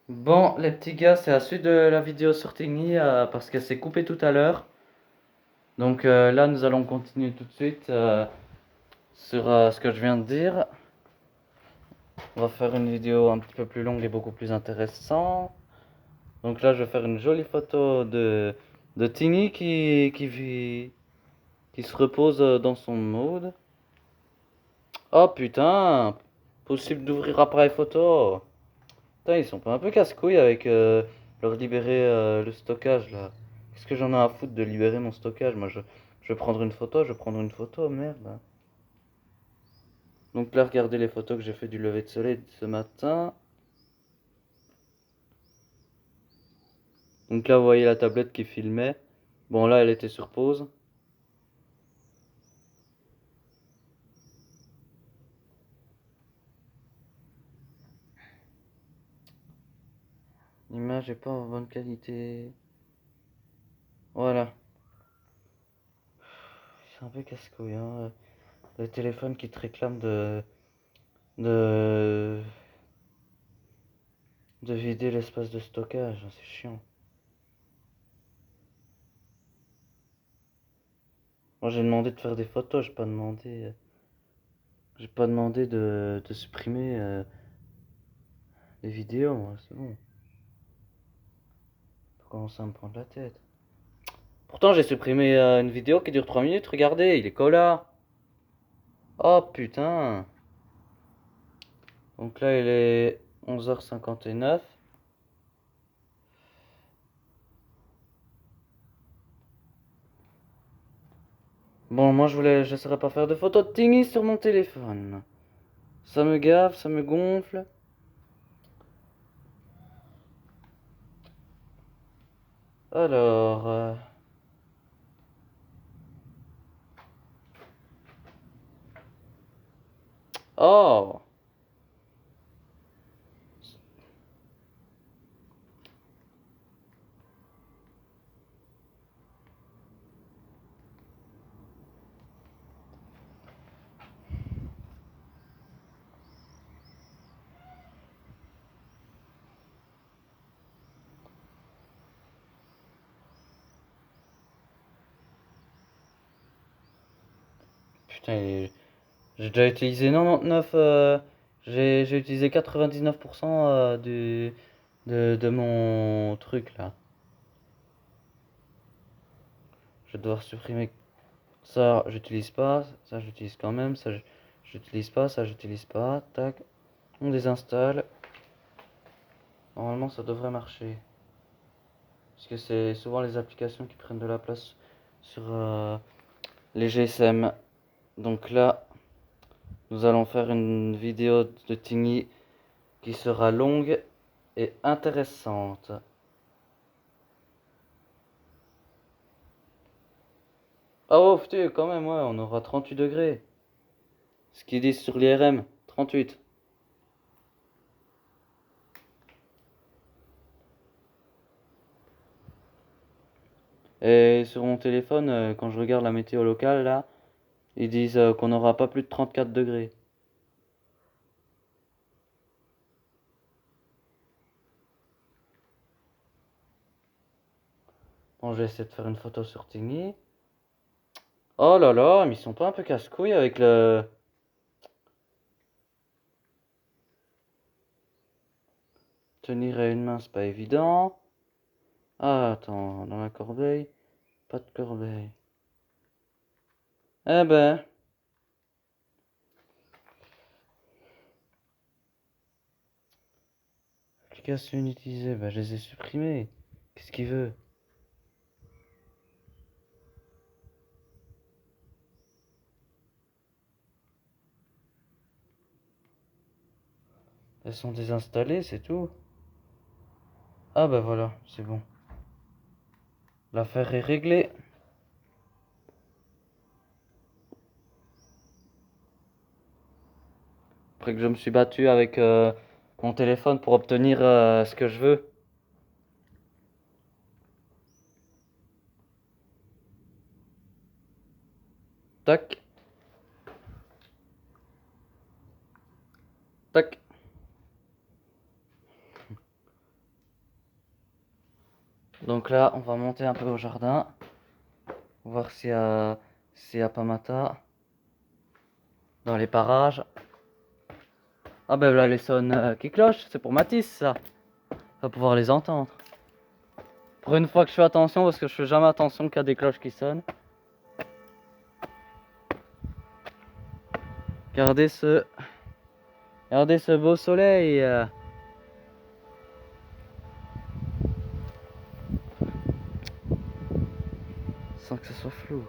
Bon, les petits gars, c'est la suite de la vidéo sur Tingly parce qu'elle s'est coupée tout à l'heure. Donc là, nous allons continuer tout de suite sur ce que je viens de dire. On va faire une vidéo un petit peu plus longue et beaucoup plus intéressante. Donc là, je vais faire une jolie photo de Tingly qui se repose dans son mode. Oh putain, possible d'ouvrir appareil photo. Putain, ils sont pas un peu casse-couilles avec leur libérer le stockage là. Qu'est-ce que j'en ai à foutre de libérer mon stockage? Moi, je vais prendre une photo, je vais prendre une photo, merde. Donc là, regardez les photos que j'ai fait du lever de soleil ce matin. Donc là, vous voyez la tablette qui filmait. Bon, là, elle était sur pause. L'image est pas en bonne qualité. Voilà. C'est un peu casse-couille, hein. Le téléphone qui te réclame de, de vider l'espace de stockage. C'est chiant. Moi, j'ai demandé de faire des photos, j'ai pas demandé de supprimer les vidéos, moi, c'est bon. Faut commencer à me prendre la tête. Pourtant, j'ai supprimé une vidéo qui dure 3 minutes, regardez, il est collard. Oh putain. Donc là, il est 11h59. Bon, moi, je saurais pas faire de photos de Tingly sur mon téléphone. Ça me gave, ça me gonfle. Alors... Oh. Putain, j'ai déjà utilisé 99... j'ai utilisé 99% de mon truc, là. Je vais devoir supprimer ça, j'utilise pas, ça j'utilise quand même, ça j'utilise pas, ça j'utilise pas, tac, on désinstalle. Normalement ça devrait marcher. Parce que c'est souvent les applications qui prennent de la place sur les GSM. Donc là, nous allons faire une vidéo de Tingly qui sera longue et intéressante. Ah oh, putain, quand même, ouais, on aura 38 degrés. Ce qu'ils disent sur l'IRM, 38. Et sur mon téléphone, quand je regarde la météo locale, là, ils disent qu'on n'aura pas plus de 34 degrés. Bon, je vais essayer de faire une photo sur Tingly. Oh là là, mais ils sont pas un peu casse-couilles avec le... Tenir à une main, c'est pas évident. Ah, attends, dans la corbeille. Pas de corbeille. Eh ben... Application inutilisée, bah je les ai supprimées. Qu'est-ce qu'il veut? Elles sont désinstallées, c'est tout. Ah bah voilà, c'est bon. L'affaire est réglée. Après que je me suis battu avec mon téléphone pour obtenir ce que je veux. Tac, tac. Donc là, on va monter un peu au jardin. Voir s'il y a pas Mata dans les parages. Ah ben là, les sons qui clochent, c'est pour Mathis ça. On va pouvoir les entendre. Pour une fois que je fais attention, parce que je fais jamais attention qu'il y a des cloches qui sonnent. Regardez ce beau soleil. Sans que ce soit flou.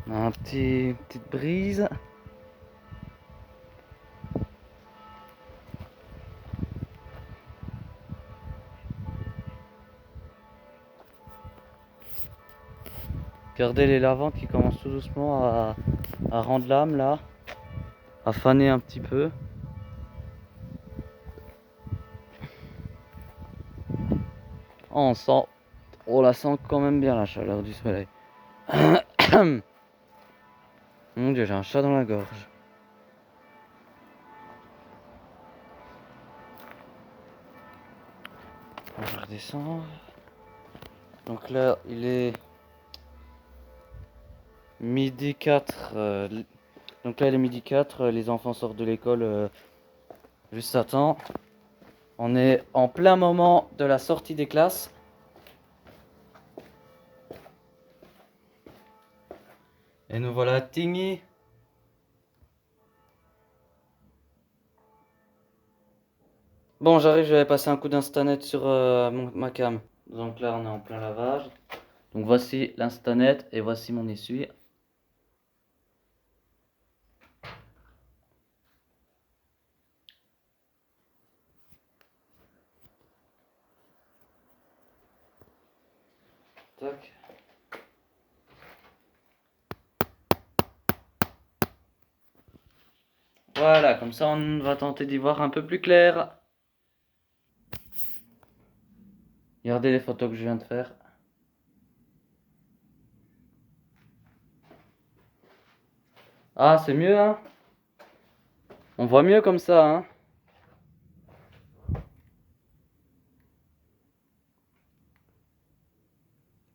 On a petite brise. Regardez les lavandes qui commencent tout doucement à rendre l'âme là. À faner un petit peu. Oh, on la sent quand même bien la chaleur du soleil. Mon Dieu, j'ai un chat dans la gorge. On va redescendre. Donc là, il est midi 4. Donc là, il est midi 4. Les enfants sortent de l'école juste à temps. On est en plein moment de la sortie des classes. Et nous voilà Tigny. Bon, j'arrive, je vais passer un coup d'instanet sur ma cam. Donc là, on est en plein lavage. Donc voici l'instanet et voici mon essuie. Tac. Voilà, comme ça on va tenter d'y voir un peu plus clair. Regardez les photos que je viens de faire. Ah, c'est mieux, hein? On voit mieux comme ça, hein?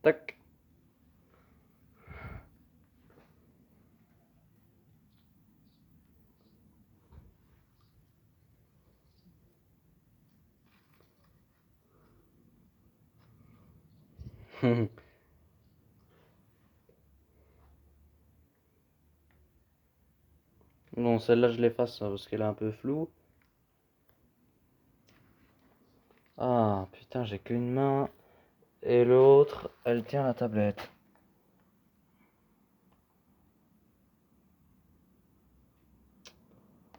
Tac. Bon, celle-là, je l'efface parce qu'elle est un peu floue. Ah, putain, j'ai qu'une main. Et l'autre, elle tient la tablette.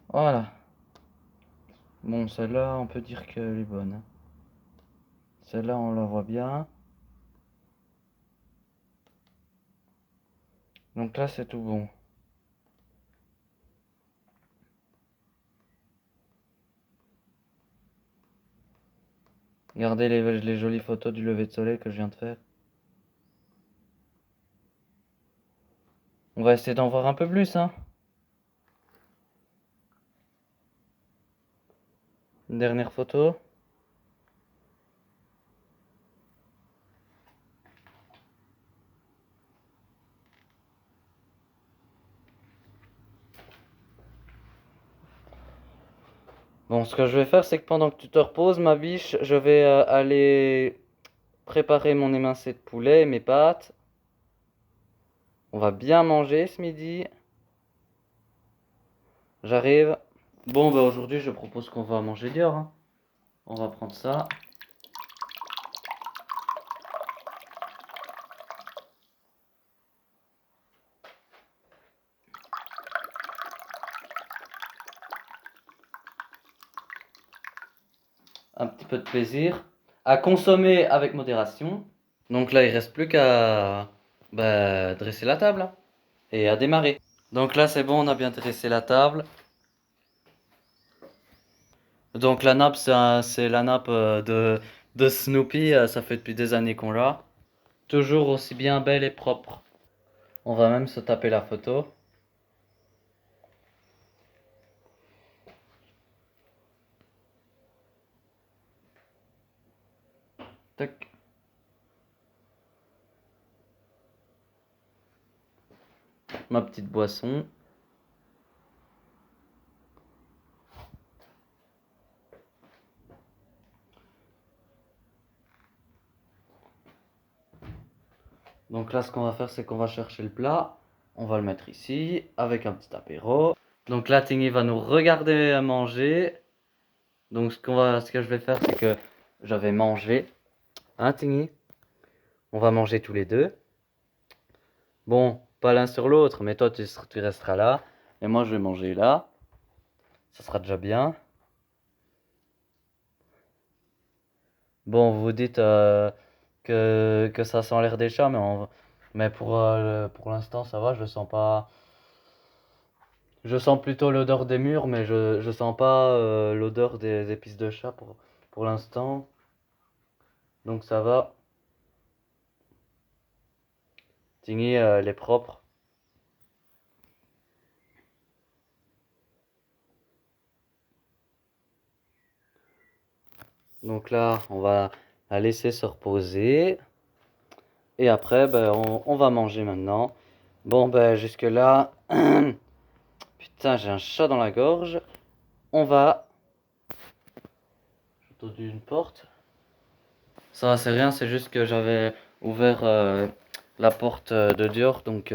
Voilà. Bon, celle-là, on peut dire qu'elle est bonne, hein. Celle-là, on la voit bien. Donc là, c'est tout bon. Regardez les jolies photos du lever de soleil que je viens de faire. On va essayer d'en voir un peu plus, hein. Une dernière photo. Bon, ce que je vais faire, c'est que pendant que tu te reposes, ma biche, je vais aller préparer mon émincé de poulet et mes pâtes. On va bien manger ce midi. J'arrive. Bon, bah aujourd'hui, je propose qu'on va manger dehors, hein. On va prendre ça. Un petit peu de plaisir. À consommer avec modération. Donc là, il reste plus qu'à dresser la table, hein, et à démarrer. Donc là, c'est bon, on a bien dressé la table. Donc la nappe, c'est la nappe de Snoopy. Ça fait depuis des années qu'on l'a. Toujours aussi bien belle et propre. On va même se taper la photo. Tac. Ma petite boisson. Donc là, ce qu'on va faire, c'est qu'on va chercher le plat. On va le mettre ici, avec un petit apéro. Donc là, Tingui va nous regarder manger. Donc ce que je vais faire, c'est que je vais manger. Hein, Tingui? On va manger tous les deux. Bon, pas l'un sur l'autre, mais toi, tu resteras là. Et moi, je vais manger là. Ça sera déjà bien. Bon, vous dites que ça sent l'air des chats, mais pour l'instant, ça va, je sens pas. Je sens plutôt l'odeur des murs, mais je sens pas l'odeur des épices de chat pour l'instant. Donc ça va. Tigny, elle est propre. Donc là, on va la laisser se reposer. Et après, ben, on va manger maintenant. Bon, ben, jusque-là. Putain, j'ai un chat dans la gorge. On va. J'ai entendu une porte. Ça, c'est rien, c'est juste que j'avais ouvert la porte de Dior, donc.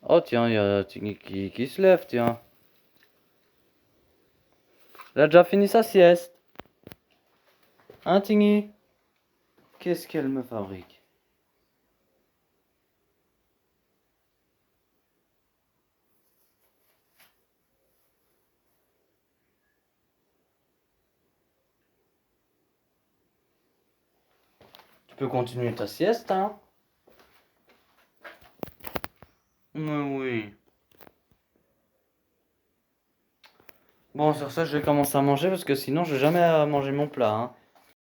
Oh, tiens, il y a Tigny qui se lève, tiens. Elle a déjà fini sa sieste. Hein, Tigny? Qu'est-ce qu'elle me fabrique? Tu peux continuer ta sieste, hein? Mais oui. Bon, sur ça, je vais commencer à manger parce que sinon, je vais jamais manger mon plat, hein.